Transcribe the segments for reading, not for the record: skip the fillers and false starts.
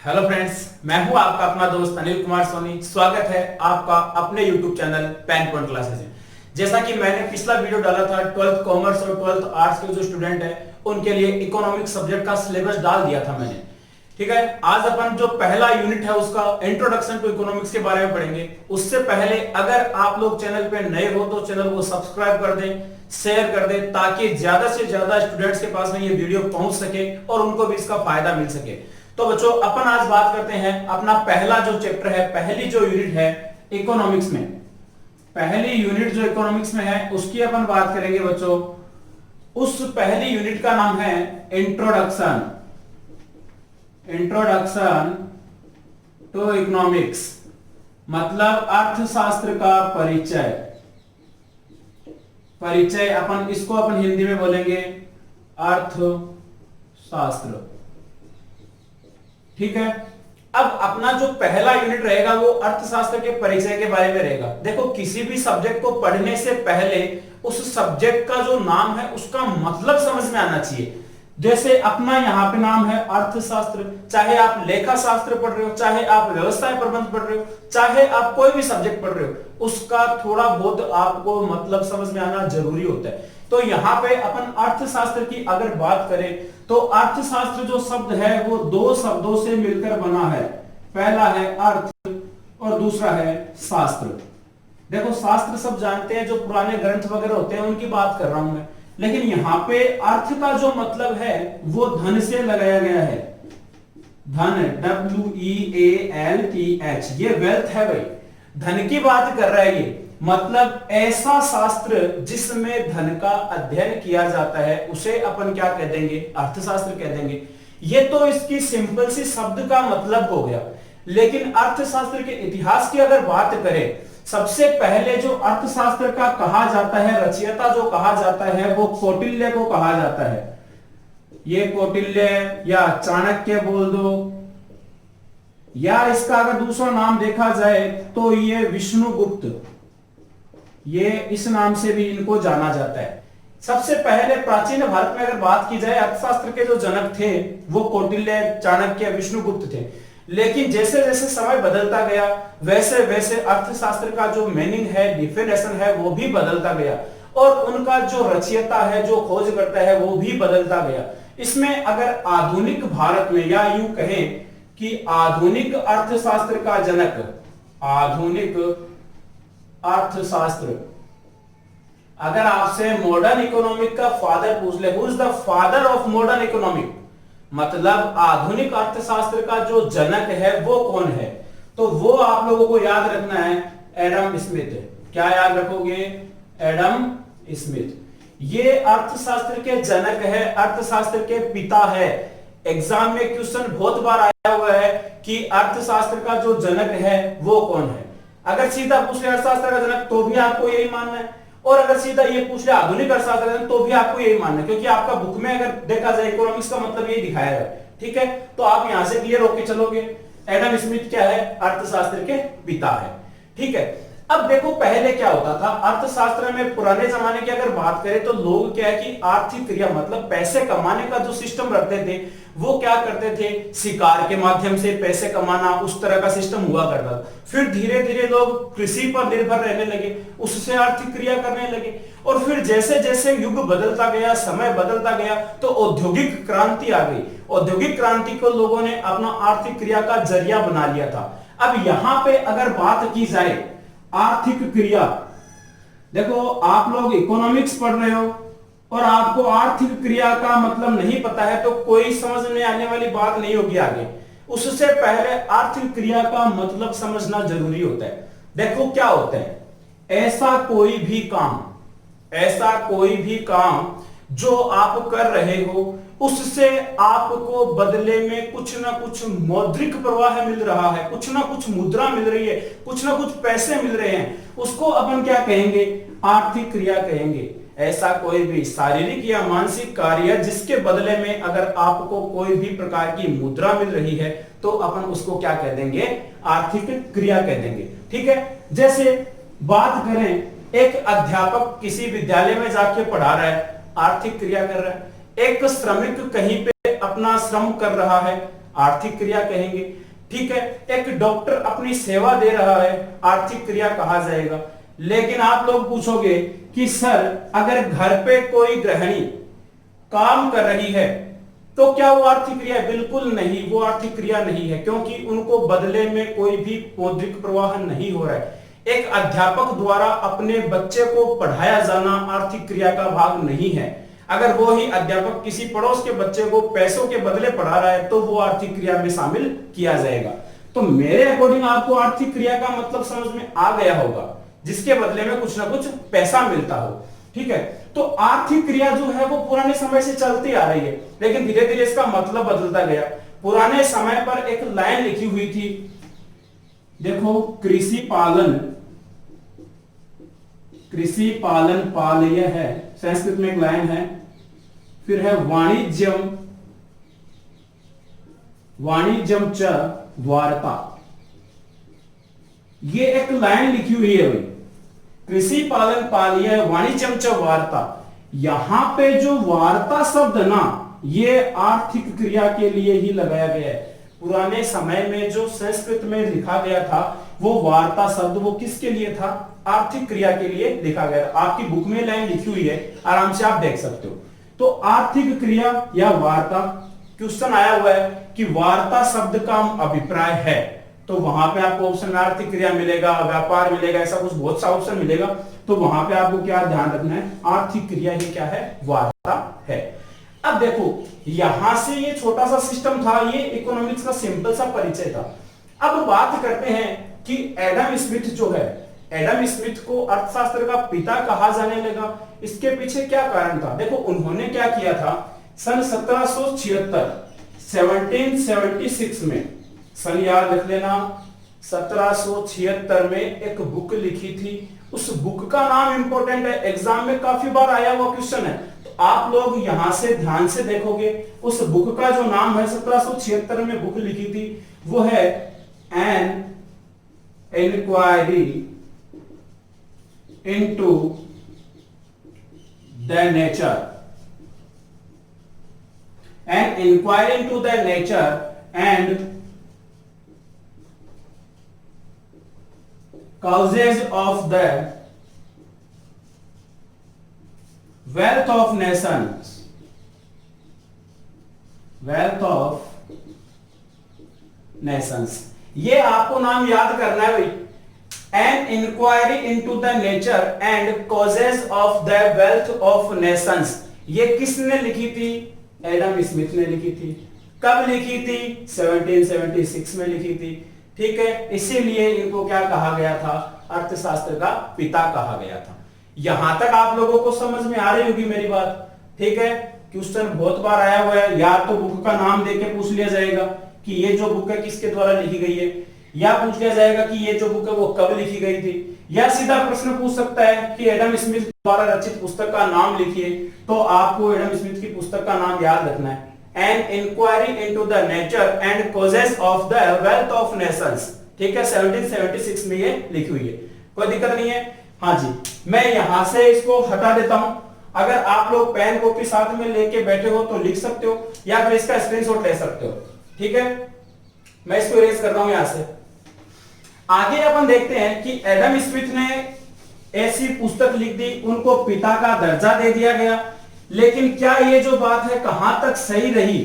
Hello friends, मैं हूं आपका अपना दोस्त अनिल कुमार सोनी। स्वागत है आपका अपने YouTube channel pain point classes में। जैसा कि मैंने पिछला वीडियो डाला था 12th कॉमर्स और 12th आर्ट्स के जो स्टूडेंट हैं उनके लिए इकोनॉमिक सब्जेक्ट का सिलेबस डाल दिया था मैंने। ठीक है, आज अपन जो पहला यूनिट है उसका इंट्रोडक्शन टू इकोनॉमिक्स के बारे में पढ़ेंगे। उससे पहले अगर आप लोग चैनल पे नए हो तो चैनल को सब्सक्राइब कर दें, शेयर कर दें, ताकि ज्यादा से ज्यादा स्टूडेंट्स के पास में ये वीडियो पहुंच सके और उनको भी इसका फायदा मिल सके। तो बच्चों, अपन आज बात करते हैं अपना पहला जो चैप्टर है, पहली जो यूनिट है इकोनॉमिक्स में। पहली यूनिट जो इकोनॉमिक्स में है उसकी अपन बात करेंगे बच्चों। उस पहली यूनिट का नाम है इंट्रोडक्शन टू इकोनॉमिक्स, मतलब अर्थशास्त्र का परिचय। अपन इसको अपन हिंदी में बोलेंगे अर्थशास्त्र। ठीक है, अब अपना जो पहला यूनिट रहेगा वो अर्थशास्त्र के परिचय के बारे में रहेगा। देखो, किसी भी सब्जेक्ट को पढ़ने से पहले उस सब्जेक्ट का जो नाम है उसका मतलब समझ में आना चाहिए। जैसे अपना यहाँ पे नाम है अर्थशास्त्र, चाहे आप लेखा शास्त्र पढ़ रहे हो, चाहे आप व्यवसाय प्रबंध पढ़ रहे हो, चाहे आप कोई भी सब्जेक्ट पढ़ रहे हो, उसका थोड़ा बहुत आपको मतलब समझ में आना जरूरी होता है। तो यहाँ पे अपन अर्थशास्त्र की अगर बात करें तो अर्थशास्त्र जो शब्द है वो दो शब्दों से मिलकर बना है। पहला है अर्थ और दूसरा है शास्त्र। देखो, शास्त्र सब जानते हैं, जो पुराने ग्रंथ वगैरह होते हैं उनकी बात कर रहा हूं मैं, लेकिन यहाँ पे अर्थ का जो मतलब है वो धन से लगाया गया है। धन, WEALTH, ये वेल्थ है भाई, धन की बात कर रहा है ये। मतलब ऐसा शास्त्र जिसमें धन का अध्ययन किया जाता है उसे अपन क्या कह देंगे? अर्थशास्त्र कह देंगे। ये तो इसकी सिंपल सी शब्द का मतलब हो गया। लेकिन अर्थशास्त्र के इतिहास की अगर बात करें, सबसे पहले जो अर्थशास्त्र का कहा जाता है, रचयिता जो कहा जाता है, वो कौटिल्य को कहा जाता है। ये कौटिल्य या चाणक्य बोल दो, या इसका अगर दूसरा नाम देखा जाए तो ये विष्णुगुप्त, ये इस नाम से भी इनको जाना जाता है। सबसे पहले प्राचीन भारत में अगर बात की जाए, अर्थशास्त्र के जो जनक थे वो कौटिल्य, चाणक्य, विष्णुगुप्त थे। लेकिन जैसे जैसे समय बदलता गया वैसे वैसे अर्थशास्त्र का जो मीनिंग है, डिफिनेशन है, वो भी बदलता गया और उनका जो रचयिता है, जो खोज करता है, वो भी बदलता गया। इसमें अगर आधुनिक भारत में, या यूं कहें कि आधुनिक अर्थशास्त्र का जनक, आधुनिक अर्थशास्त्र, अगर आपसे मॉडर्न इकोनॉमिक का फादर पूछ ले, who is the father of modern economic, मतलब आधुनिक अर्थशास्त्र का जो जनक है वो कौन है, तो वो आप लोगों को याद रखना है एडम स्मिथ। क्या याद रखोगे? Adam Smith. ये अर्थशास्त्र के जनक है, अर्थशास्त्र के पिता है। एग्जाम में क्वेश्चन बहुत बार आया हुआ है कि अर्थशास्त्र का जो जनक है वो कौन है। अगर सीधा पूछ ले अर्थशास्त्र का जनक तो भी आपको यही मानना है, और अगर सीधा ये पूछ ले आधुनिक अर्थशास्त्र का जनक तो भी आपको यही मानना है, क्योंकि आपका बुक में अगर देखा जाए इकोनॉमिक्स का मतलब यही दिखाया है। ठीक है, तो आप यहां से क्लियर होके चलोगे, एडम स्मिथ क्या है? अर्थशास्त्र के पिता है। ठीक है, अब देखो पहले क्या होता था अर्थशास्त्र में। पुराने जमाने की अगर बात करें तो लोग क्या है कि आर्थिक क्रिया, मतलब पैसे कमाने का जो सिस्टम रखते थे वो क्या करते थे? शिकार के माध्यम से पैसे कमाना, उस तरह का सिस्टम हुआ करता था। फिर धीरे धीरे लोग कृषि पर निर्भर रहने लगे, उससे आर्थिक क्रिया करने लगे, और फिर जैसे जैसे युग बदलता गया, समय बदलता गया, तो औद्योगिक क्रांति आ गई। औद्योगिक क्रांति को लोगों ने अपना आर्थिक क्रिया का जरिया बना लिया था। अब यहां पे अगर बात की जाए आर्थिक क्रिया, देखो आप लोग इकोनॉमिक्स पढ़ रहे हो और आपको आर्थिक क्रिया का मतलब नहीं पता है तो कोई समझ में आने वाली बात नहीं होगी आगे। उससे पहले आर्थिक क्रिया का मतलब समझना जरूरी होता है। देखो क्या होता है, ऐसा कोई भी काम जो आप कर रहे हो उससे आपको बदले में कुछ ना कुछ मौद्रिक प्रवाह मिल रहा है, कुछ ना कुछ मुद्रा मिल रही है, कुछ ना कुछ पैसे मिल रहे हैं, उसको अपन क्या कहेंगे? आर्थिक क्रिया कहेंगे। ऐसा कोई भी शारीरिक या मानसिक कार्य जिसके बदले में अगर आपको कोई भी प्रकार की मुद्रा मिल रही है तो अपन उसको क्या कह देंगे? आर्थिक क्रिया कह देंगे। ठीक है, जैसे बात करें, एक अध्यापक किसी विद्यालय में जाके पढ़ा रहा है, आर्थिक क्रिया कर रहा है। एक श्रमिक कहीं पे अपना श्रम कर रहा है, आर्थिक क्रिया कहेंगे। ठीक है, एक डॉक्टर अपनी सेवा दे रहा है, आर्थिक क्रिया कहा जाएगा। लेकिन आप लोग पूछोगे कि सर अगर घर पे कोई गृहिणी काम कर रही है तो क्या वो आर्थिक क्रिया है? बिल्कुल नहीं, वो आर्थिक क्रिया नहीं है, क्योंकि उनको बदले में कोई भी मौद्रिक प्रवाह नहीं हो रहा है। एक अध्यापक द्वारा अपने बच्चे को पढ़ाया जाना आर्थिक क्रिया का भाग नहीं है। अगर वो ही अध्यापक किसी पड़ोस के बच्चे को पैसों के बदले पढ़ा रहा है तो वो आर्थिक क्रिया में शामिल किया जाएगा। तो मेरे अकॉर्डिंग आपको आर्थिक क्रिया का मतलब समझ में आ गया होगा, जिसके बदले में कुछ ना कुछ पैसा मिलता हो। ठीक है, तो आर्थिक क्रिया जो है वो पुराने समय से चलती आ रही है, लेकिन धीरे धीरे इसका मतलब बदलता गया। पुराने समय पर एक लाइन लिखी हुई थी, देखो, कृषि पालन पालय है, संस्कृत में एक लाइन है। फिर है वाणिज्यम च द्वारका, ये एक लाइन लिखी हुई है भाई, कृषि पालन पालय वाणिज्यम च वार्ता। यहां पे जो वार्ता शब्द ना, ये आर्थिक क्रिया के लिए ही लगाया गया है। पुराने समय में जो संस्कृत में लिखा गया था वो वार्ता शब्द वो किसके लिए था? आर्थिक क्रिया के लिए लिखा गया। आपकी बुक में लाइन लिखी हुई है, आराम से आप देख सकते हो। तो आर्थिक क्रिया या वार्ता, क्वेश्चन आया हुआ है कि वार्ता शब्द का अभिप्राय है, तो वहां पे आपको ऑप्शन में आर्थिक क्रिया मिलेगा, व्यापार मिलेगा, ऐसा कुछ बहुत सा ऑप्शन मिलेगा। तो वहां पे आपको क्या ध्यान रखना है? आर्थिक क्रिया ही क्या है? वार्ता है। अब देखो, यहां से ये छोटा सा सिस्टम था, ये इकोनॉमिक्स का सिंपल सा परिचय था। अब बात करते हैं कि एडम स्मिथ जो है, एडम स्मिथ को अर्थशास्त्र का पिता कहा जाने लगा। इसके पीछे क्या कारण था? देखो, उन्होंने क्या किया था, सन 1776 में, सन याद रख लेना, 1776 में एक बुक लिखी थी। उस बुक का नाम इंपॉर्टेंट है, एग्जाम में काफी बार आया हुआ क्वेश्चन है। तो आप लोग यहां से ध्यान से देखोगे, उस बुक का जो नाम है, 1776 में बुक लिखी थी, वो है an inquiry into the nature, an inquiry into the nature and causes of the wealth of nations, ये आपको नाम याद करना है भाई। An inquiry into the nature and causes of the wealth of nations, ये किसने लिखी थी? एडम स्मिथ ने लिखी थी। कब लिखी थी? 1776 में लिखी थी। ठीक है, इसीलिए इनको क्या कहा गया था? अर्थशास्त्र का पिता कहा गया था। यहां तक आप लोगों को समझ में आ रही होगी मेरी बात। ठीक है, क्वेश्चन बहुत बार आया हुआ है, या तो बुक का नाम देके पूछ लिया जाएगा कि ये जो बुक है किसके द्वारा लिखी गई है, या पूछ लिया जाएगा कि ये जो बुक है वो कब लिखी गई थी, या सीधा प्रश्न पूछ सकता है कि एडम स्मिथ द्वारा रचित पुस्तक का नाम लिखिए। तो आपको एडम स्मिथ की पुस्तक का नाम याद रखना है, an inquiry into the nature and causes of the wealth of nations. ठीक है, 1776 में ये लिखी हुई है, कोई दिक्कत नहीं है। हाँ जी, मैं यहां से इसको हटा देता हूं। अगर आप लोग पेन कॉपी साथ में लेके बैठे हो तो लिख सकते हो, या फिर इसका स्क्रीनशॉट ले सकते हो। ठीक है, मैं इसको इरेज कर रहा हूं यहां से। आगे अपन देखते हैं कि एडम स्मिथ ने ऐसी पुस्तक लिख दी, उनको पिता का दर्जा दे दिया गया। लेकिन क्या ये जो बात है कहां तक सही रही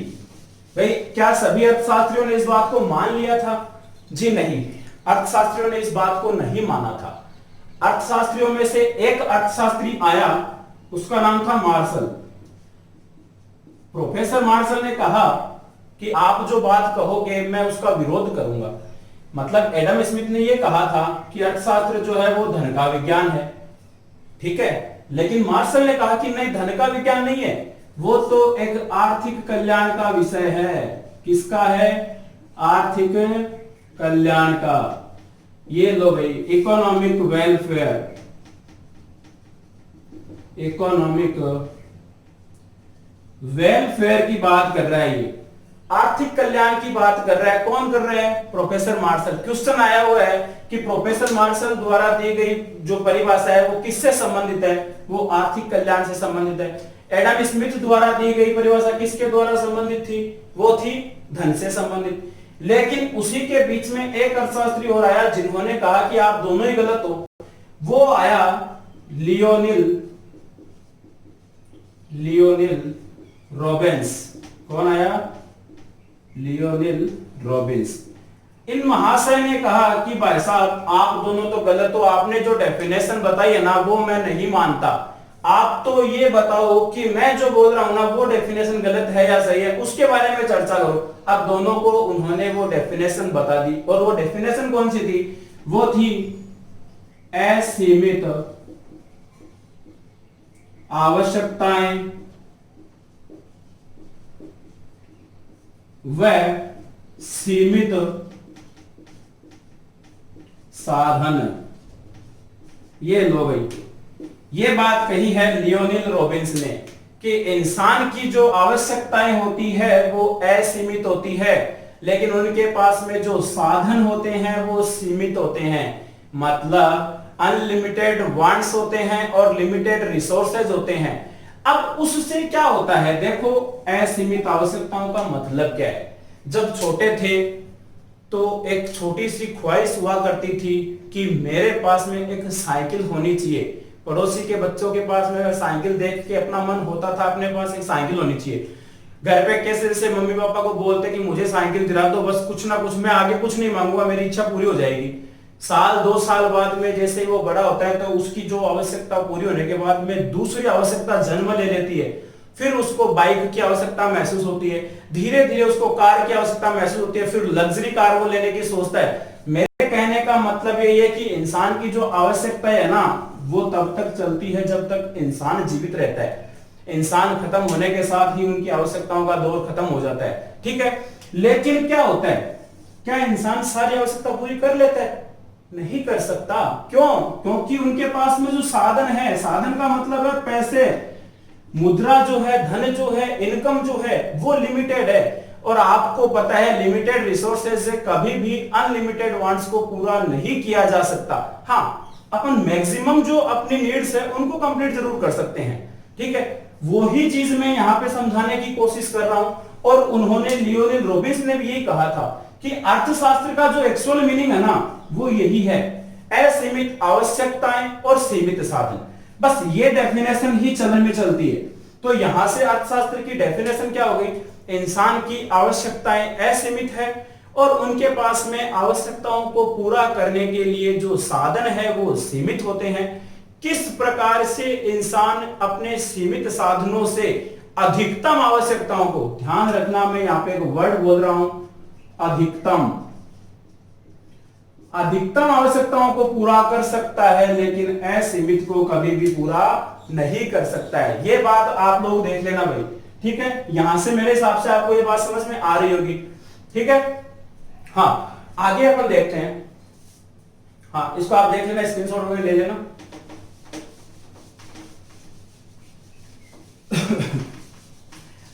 भाई? क्या सभी अर्थशास्त्रियों ने इस बात को मान लिया था? जी नहीं, अर्थशास्त्रियों ने इस बात को नहीं माना था। अर्थशास्त्रियों में से एक अर्थशास्त्री आया, उसका नाम था मार्शल। प्रोफेसर मार्शल ने कहा कि आप जो बात कहोगे मैं उसका विरोध करूंगा। मतलब एडम स्मिथ ने यह कहा था कि अर्थशास्त्र जो है वो धन का विज्ञान है। ठीक है, लेकिन मार्शल ने कहा कि नहीं, धन का विज्ञान नहीं है, वो तो एक आर्थिक कल्याण का विषय है। किसका है? आर्थिक कल्याण का। ये लो भाई, इकोनॉमिक वेलफेयर, इकोनॉमिक वेलफेयर की बात कर रहा है, ये आर्थिक कल्याण की बात कर रहा है। कौन कर रहा है? Professor martial. क्वेश्चन आया हुआ है कि प्रोफेसर मार्शल द्वारा दी गई जो परिभाषा है वो किससे संबंधित है? वो आर्थिक कल्याण से संबंधित है। एडम स्मिथ द्वारा दी गई परिभाषा किसके द्वारा संबंधित थी? वो थी धन से संबंधित। लेकिन उसी के बीच में एक अर्थशास्त्री और आया जिन्होंने कहा कि आप दोनों ही गलत हो। वो आया लियोनिल रॉबिन्स। कौन आया? Lionel Robins. इन महाशय ने कहा कि भाई साहब आप दोनों तो गलत हो, आपने जो डेफिनेशन बताई है ना वो मैं नहीं मानता, आप तो ये बताओ कि मैं जो बोल रहा हूं ना वो डेफिनेशन गलत है या सही है, उसके बारे में चर्चा करो। अब दोनों को उन्होंने वो डेफिनेशन बता दी, और वो डेफिनेशन कौन सी थी? वो थी असीमित आवश्यकताएं व सीमित साधन। ये लो भाई, ये बात कही है लियोनिल रॉबिन्स ने कि इंसान की जो आवश्यकताएं होती है वो असीमित होती है, लेकिन उनके पास में जो साधन होते हैं वो सीमित होते हैं। मतलब अनलिमिटेड वांट्स होते हैं और लिमिटेड रिसोर्सेज होते हैं। अब उससे क्या होता है? देखो, असीमित आवश्यकताओं का मतलब क्या है? जब छोटे थे तो एक छोटी सी ख्वाहिश हुआ करती थी कि मेरे पास में एक साइकिल होनी चाहिए। पड़ोसी के बच्चों के पास में साइकिल देख के अपना मन होता था अपने पास एक साइकिल होनी चाहिए। घर पे कैसे से मम्मी पापा को बोलते कि मुझे साइकिल दिला दो, बस कुछ ना कुछ, मैं आगे कुछ नहीं मांगूंगा, मेरी इच्छा पूरी हो जाएगी। साल 2 साल बाद में जैसे ही वो बड़ा होता है तो उसकी जो आवश्यकता पूरी होने के बाद में दूसरी आवश्यकता जन्म ले लेती है। फिर उसको बाइक की आवश्यकता महसूस होती है, धीरे धीरे उसको कार की आवश्यकता महसूस होती है, फिर लग्जरी कार वो लेने की सोचता है। मेरे कहने का मतलब ये है कि इंसान की जो आवश्यकता है ना वो तब तक चलती है जब तक इंसान जीवित रहता है। इंसान खत्म होने के साथ ही उनकी आवश्यकताओं का दौर खत्म हो जाता है, ठीक है। लेकिन क्या होता है, क्या इंसान सारी आवश्यकता पूरी कर लेता है? नहीं कर सकता। क्यों? क्योंकि उनके पास में जो साधन है, साधन का मतलब है पैसे, मुद्रा जो है, धन जो है, इनकम जो है वो लिमिटेड है। और आपको पता है लिमिटेड रिसोर्सेज से कभी भी अनलिमिटेड वांट्स को पूरा नहीं किया जा सकता। हाँ, अपन मैक्सिमम जो अपनी नीड्स है उनको कंप्लीट जरूर कर सकते हैं, ठीक है। वही चीज मैं यहां पे समझाने की कोशिश कर रहा हूं। और उन्होंने लियोनिल रॉबिन्स ने भी यही कहा था कि अर्थशास्त्र का जो एक्चुअल मीनिंग है ना वो यही है, असीमित आवश्यकताएं और सीमित साधन। बस ये डेफिनेशन ही चलन में चलती है। तो यहां से अर्थशास्त्र की डेफिनेशन क्या हो गई? इंसान की आवश्यकताएं असीमित है और उनके पास में आवश्यकताओं को पूरा करने के लिए जो साधन है वो सीमित होते हैं। किस प्रकार से इंसान अपने सीमित साधनों से अधिकतम आवश्यकताओं को, ध्यान रखना मैं यहां पे एक वर्ड बोल रहा हूं, अधिकतम आवश्यकताओं को पूरा कर सकता है, लेकिन असीमित को कभी भी पूरा नहीं कर सकता है। यह बात आप लोग देख लेना भाई, ठीक है। यहां से मेरे हिसाब से आपको यह बात समझ में आ रही होगी, ठीक है। हाँ, आगे अपन देखते हैं। हाँ, इसको आप देख लेना, स्क्रीनशॉट वगैरह ले लेना।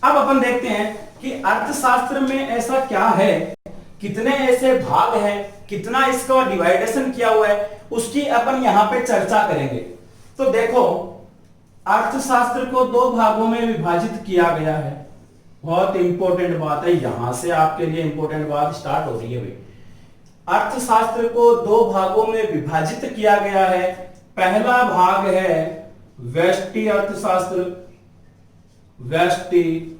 अब अपन देखते हैं कि अर्थशास्त्र में ऐसा क्या है, कितने ऐसे भाग हैं, कितना इसका डिवाइडेशन किया हुआ है, उसकी अपन यहां पे चर्चा करेंगे। तो देखो, अर्थशास्त्र को 2 भागों में विभाजित किया गया है। बहुत इंपॉर्टेंट बात है, यहां से आपके लिए इंपॉर्टेंट बात स्टार्ट हो रही है भाई। अर्थशास्त्र को 2 भागों में विभाजित किया गया है। पहला भाग है व्यष्टि अर्थशास्त्र, व्यष्टि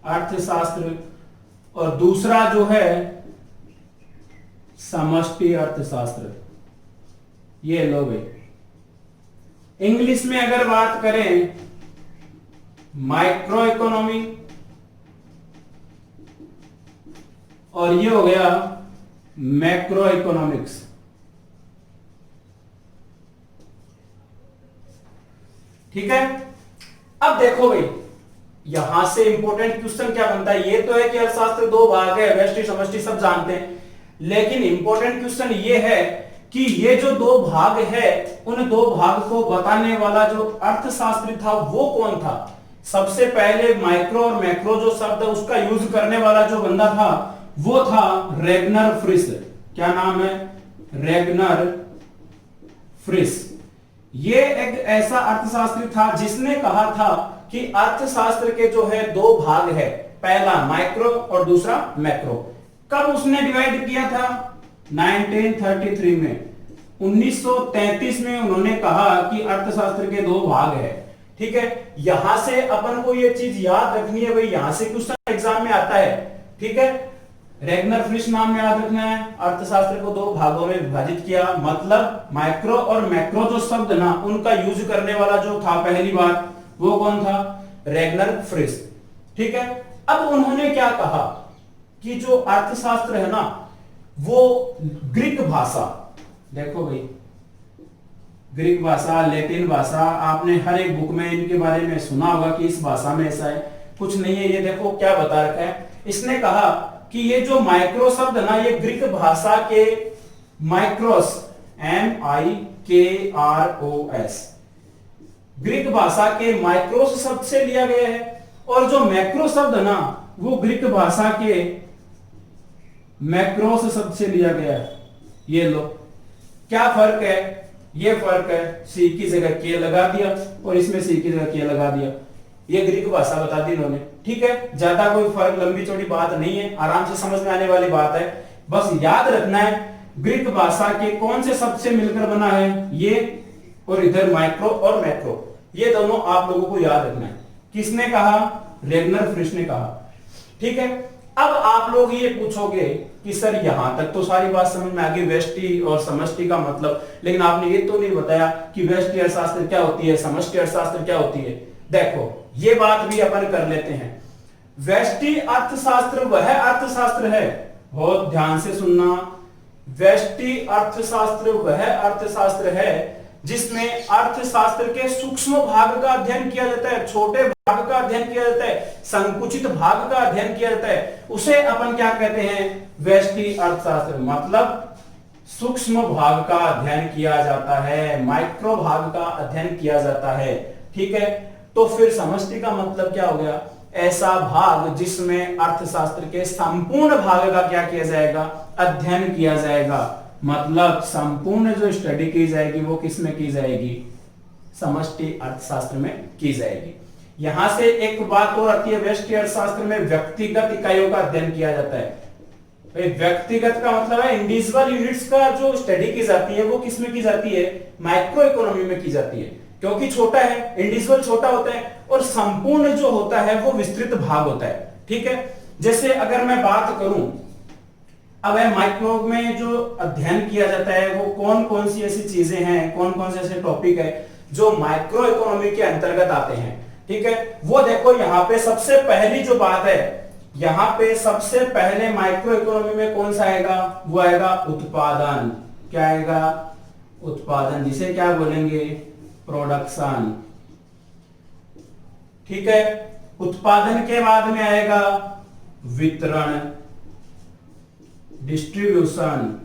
अर्थशास्त्र, और दूसरा जो है समष्टि अर्थशास्त्र। ये लो भाई, इंग्लिश में अगर बात करें माइक्रो इकोनॉमी, और ये हो गया मैक्रो इकोनॉमिक्स। ठीक है। अब देखो भाई, यहां से इंपॉर्टेंट क्वेश्चन क्या बनता है? ये तो है कि अर्थशास्त्र 2 भाग है, व्यष्टि समष्टि सब जानते हैं, लेकिन इंपॉर्टेंट क्वेश्चन ये है कि ये जो 2 भाग है उन 2 भाग को बताने वाला जो अर्थशास्त्री था वो कौन था? सबसे पहले माइक्रो और मैक्रो जो शब्द है उसका यूज करने वाला जो बंदा था वो था रेगनर फ्रिस। क्या नाम है? Ragnar Frisch. ये एक ऐसा अर्थशास्त्री था जिसने कहा था कि अर्थशास्त्र के जो है 2 भाग है, पहला माइक्रो और दूसरा मैक्रो। कब उसने डिवाइड किया था? 1933 में। 1933 में उन्होंने कहा कि अर्थशास्त्र के दो भाग है। ठीक है, यहां से अपन को ये चीज याद रखनी है भाई, यहां से क्वेश्चन एग्जाम में आता है। ठीक है, रेगनर फ्रिश नाम याद रखना है। अर्थशास्त्र को दो भागों में विभाजित किया, मतलब माइक्रो और मैक्रो जो शब्द ना उनका यूज करने वाला जो था पहली बार, वो कौन था? रेगनर फ्रिश। ठीक है, अब उन्होंने क्या कहा कि जो अर्थशास्त्र है ना वो ग्रीक भाषा, देखो भाई ग्रीक भाषा, लैटिन भाषा, आपने हर एक बुक में इनके बारे में सुना होगा कि इस भाषा में ऐसा है, कुछ नहीं है। ये देखो क्या बता रखा है, इसने कहा कि ये जो माइक्रो शब्द ना ये ग्रीक भाषा के माइक्रोस, MIKROS, ग्रीक भाषा के माइक्रोस शब्द से लिया गया है। और जो मैक्रो शब्द ना वो ग्रीक भाषा के मैक्रोस शब्द से लिया गया है। ये लो, क्या फर्क है? ये फर्क है, सी की जगह के लगा दिया और इसमें सी की जगह के लगा दिया। ये ग्रीक भाषा बता दी इन्होंने। ठीक है, ज्यादा कोई फर्क लंबी चौड़ी बात नहीं है, आराम से समझ में आने वाली बात है। बस याद रखना है ग्रीक भाषा के कौन से शब्द से मिलकर बना है ये, और इधर माइक्रो और मैक्रो, ये दोनों आप लोगों को याद रखना है। किसने कहा? रेगनर फ्रिश ने कहा। ठीक है, अब आप लोग ये पूछोगे कि सर यहां तक तो सारी बात समझ में आ गई, व्यष्टि और समष्टि का मतलब, लेकिन आपने ये तो नहीं बताया कि व्यष्टि अर्थशास्त्र क्या होती है, समष्टि अर्थशास्त्र क्या होती है। देखो ये बात भी अपन कर लेते हैं। व्यष्टि अर्थशास्त्र वह अर्थशास्त्र है, बहुत ध्यान से सुनना, व्यष्टि अर्थशास्त्र वह अर्थशास्त्र है जिसमें अर्थशास्त्र के सूक्ष्म भाग का अध्ययन किया जाता है, छोटे भाग का अध्ययन किया जाता है, संकुचित भाग का अध्ययन किया जाता है, उसे अपन क्या कहते हैं? व्यष्टि अर्थशास्त्र। मतलब सूक्ष्म भाग का अध्ययन किया जाता है, माइक्रो भाग का अध्ययन किया जाता है। ठीक है, तो फिर समष्टि का मतलब क्या हो गया? ऐसा भाग जिसमें अर्थशास्त्र के संपूर्ण भाग का क्या किया जाएगा? अध्ययन किया जाएगा। मतलब संपूर्ण जो स्टडी की जाएगी वो किस में की जाएगी? समष्टि अर्थशास्त्र में की जाएगी। यहां से एक बात और आती है, व्यष्टि अर्थशास्त्र में व्यक्तिगत इकाइयों का अध्ययन किया जाता है। व्यक्तिगत का मतलब है इंडिविजुअल यूनिट्स का जो स्टडी की जाती है वो किस में की जाती है? माइक्रो इकोनॉमी में की जाती है, क्योंकि छोटा है, इंडिविजुअल छोटा होता है, और संपूर्ण जो होता है वो विस्तृत भाग होता है। ठीक है, जैसे अगर मैं बात करूं, अब माइक्रो में जो अध्ययन किया जाता है वो कौन कौन सी ऐसी चीजें हैं, कौन कौन से ऐसे टॉपिक है जो माइक्रो इकोनॉमी के अंतर्गत आते हैं। ठीक है, वो देखो यहाँ पे सबसे पहली जो बात है, यहाँ पे सबसे पहले माइक्रो इकोनॉमी में कौन सा आएगा? वो आएगा उत्पादन। क्या आएगा? उत्पादन, जिसे क्या बोलेंगे? प्रोडक्शन। ठीक है, उत्पादन के बाद में आएगा वितरण, डिस्ट्रीब्यूशन,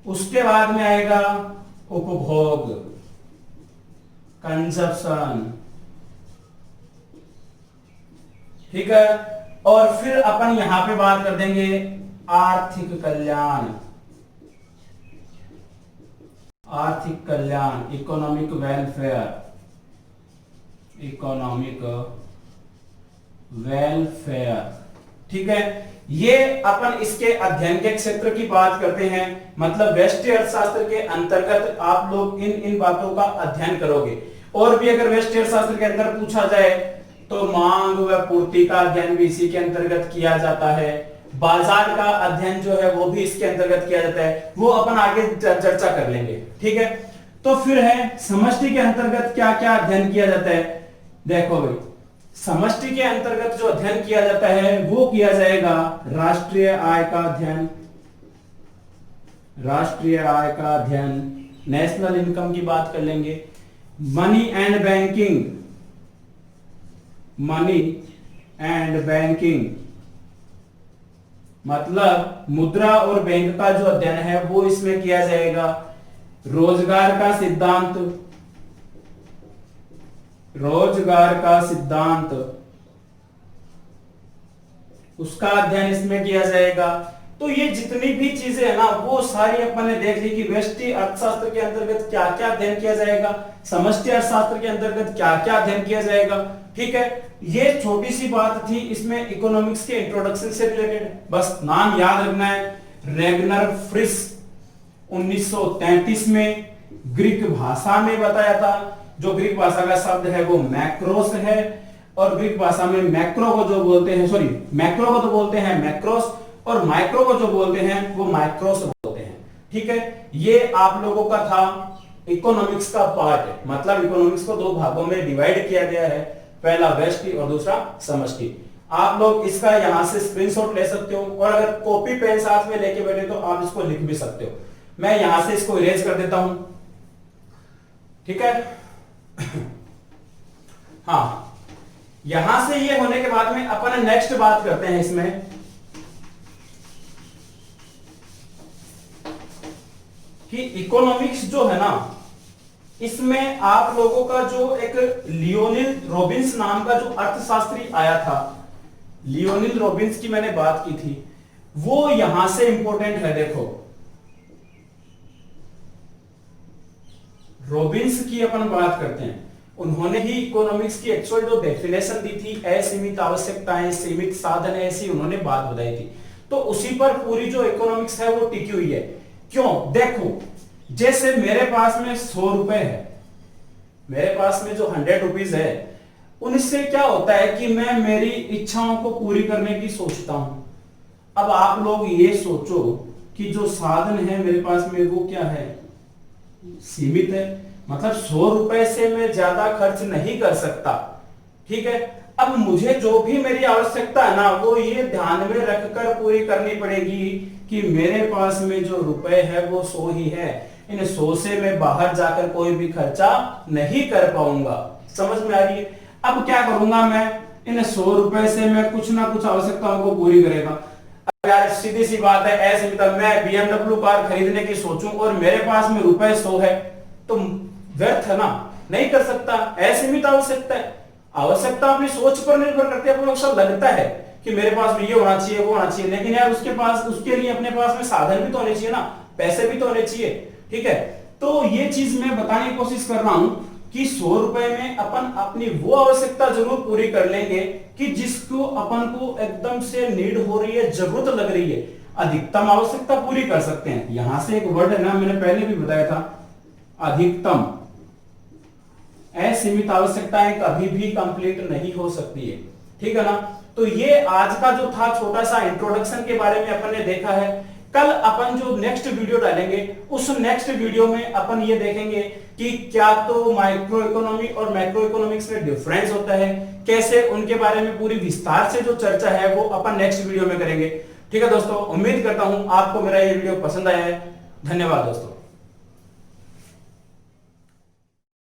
उसके बाद में आएगा उपभोग, कंजप्शन। ठीक है, और फिर अपन यहां पे बात कर देंगे आर्थिक कल्याण, आर्थिक कल्याण, इकोनॉमिक वेलफेयर, इकोनॉमिक वेलफेयर। ठीक है, ये अपन इसके अध्ययन के क्षेत्र की बात करते हैं। मतलब व्यष्टि अर्थशास्त्र के अंतर्गत आप लोग इन बातों का अध्ययन करोगे। और भी अगर व्यष्टि अर्थशास्त्र के अंदर पूछा जाए तो मांग व पूर्ति का अध्ययन भी इसी के अंतर्गत किया जाता है, बाजार का अध्ययन जो है वो भी इसके अंतर्गत किया जाता है, वो अपन आगे चर्चा कर लेंगे। ठीक है, तो फिर है समष्टि के अंतर्गत क्या क्या अध्ययन किया जाता है। देखो भाई, समष्टि के अंतर्गत जो अध्ययन किया जाता है वो किया जाएगा राष्ट्रीय आय का अध्ययन, राष्ट्रीय आय का अध्ययन, नेशनल इनकम की बात कर लेंगे, money and banking, money and banking मतलब मुद्रा और बैंक का जो अध्ययन है वो इसमें किया जाएगा, रोजगार का सिद्धांत, रोजगार का सिद्धांत उसका अध्ययन इसमें किया जाएगा। तो ये जितनी भी चीजें है ना वो सारी अपन ने देख ली कि व्यष्टि अर्थशास्त्र के अंतर्गत क्या क्या अध्ययन किया जाएगा, समष्टि अर्थशास्त्र के अंतर्गत क्या क्या अध्ययन किया जाएगा। ठीक है, ये छोटी सी बात थी इसमें इकोनॉमिक्स के इंट्रोडक्शन से रिलेटेड। बस नाम याद रखना है, रेगनर फ्रिस 1933 में ग्रीक भाषा में बताया था। जो ग्रीक भाषा का शब्द है वो मैक्रोस है, और ग्रीक भाषा में मैक्रो को जो बोलते हैं, सॉरी मैक्रो को तो बोलते हैं मैक्रोस, और माइक्रो को जो बोलते हैं वो माइक्रोस बोलते हैं। ठीक है, ये आप लोगों का था इकोनॉमिक्स का पार्ट है। मतलब इकोनॉमिक्स को दो भागों में डिवाइड किया गया है, पहला व्यष्टि और दूसरा समष्टि। आप लोग इसका यहां से स्क्रीनशॉट ले सकते हो, और अगर कॉपी पेन साथ में लेके बैठे तो आप इसको लिख भी सकते हो। मैं यहां से इसको इरेज कर देता हूं, ठीक है। हाँ, यहां से ये होने के बाद में अपन नेक्स्ट बात करते हैं इसमें कि इकोनॉमिक्स जो है ना, इसमें आप लोगों का जो एक लियोनिल रॉबिन्स नाम का जो अर्थशास्त्री आया था, लियोनिल रॉबिन्स की मैंने बात की थी, वो यहां से इंपॉर्टेंट है। देखो, रॉबिन्स की अपन बात करते हैं, उन्होंने ही इकोनॉमिक्स की एक्चुअल जो डेफिनेशन दी थी, असीमित आवश्यकताएं सीमित साधन, ऐसी उन्होंने बात बताई थी। तो उसी पर पूरी जो इकोनॉमिक्स है वो टिकी हुई है। क्यों? देखो, जैसे मेरे पास में 100 रुपए है, मेरे पास में जो 100 रुपीज है, उनसे क्या होता है कि मैं मेरी इच्छाओं को पूरी करने की सोचता हूं। अब आप लोग ये सोचो कि जो साधन है मेरे पास में वो क्या है, सीमित है। मतलब 100 रुपए से मैं ज्यादा खर्च नहीं कर सकता। ठीक है, अब मुझे जो भी मेरी आवश्यकता है ना, वो ये ध्यान में रखकर पूरी करनी पड़ेगी कि मेरे पास में जो रुपए है वो 100 ही है। इन 100 से मैं बाहर जाकर कोई भी खर्चा नहीं कर पाऊंगा। समझ में आ रही है? अब क्या करूंगा मैं, इन 100 रुपए से मैं कुछ ना कुछ आवश्यकताओं को पूरी करेगा। अब यार सीधी सी बात है, ऐसे मतलब मैं BMW कार खरीदने की सोचूं और मेरे पास में रुपए 100 है तो व्यर्थ है ना, नहीं कर सकता। असीमित आवश्यकता है, आवश्यकता अपनी सोच पर निर्भर करती है। आपको लगता है कि मेरे पास में ये होना चाहिए वो होना चाहिए, लेकिन यार उसके लिए अपने पास में साधन भी तो होने चाहिए ना, पैसे भी तो होने चाहिए। ठीक है, तो ये चीज मैं बताने की कोशिश कर रहा हूं कि 100 रुपए में अपन अपनी वो आवश्यकता जरूर पूरी कर लेंगे कि जिसको अपन को एकदम से नीड हो रही है, जरूरत लग रही है, अधिकतम आवश्यकता पूरी कर सकते हैं। यहां से एक वर्ड है ना, मैंने पहले भी बताया था, अधिकतम। असीमित आवश्यकताएं कभी भी कंप्लीट नहीं हो सकती है। ठीक है ना, तो ये आज का जो था छोटा सा इंट्रोडक्शन के बारे में अपन ने देखा है। कल अपन जो नेक्स्ट वीडियो डालेंगे, उस नेक्स्ट वीडियो में अपन ये देखेंगे कि क्या तो माइक्रो इकोनॉमी और मैक्रो इकोनॉमिक्स में डिफरेंस होता है, कैसे उनके बारे में पूरी विस्तार से जो चर्चा है वो अपन नेक्स्ट वीडियो में करेंगे। ठीक है दोस्तों, उम्मीद करता हूं आपको मेरा ये वीडियो पसंद आया है। धन्यवाद दोस्तों।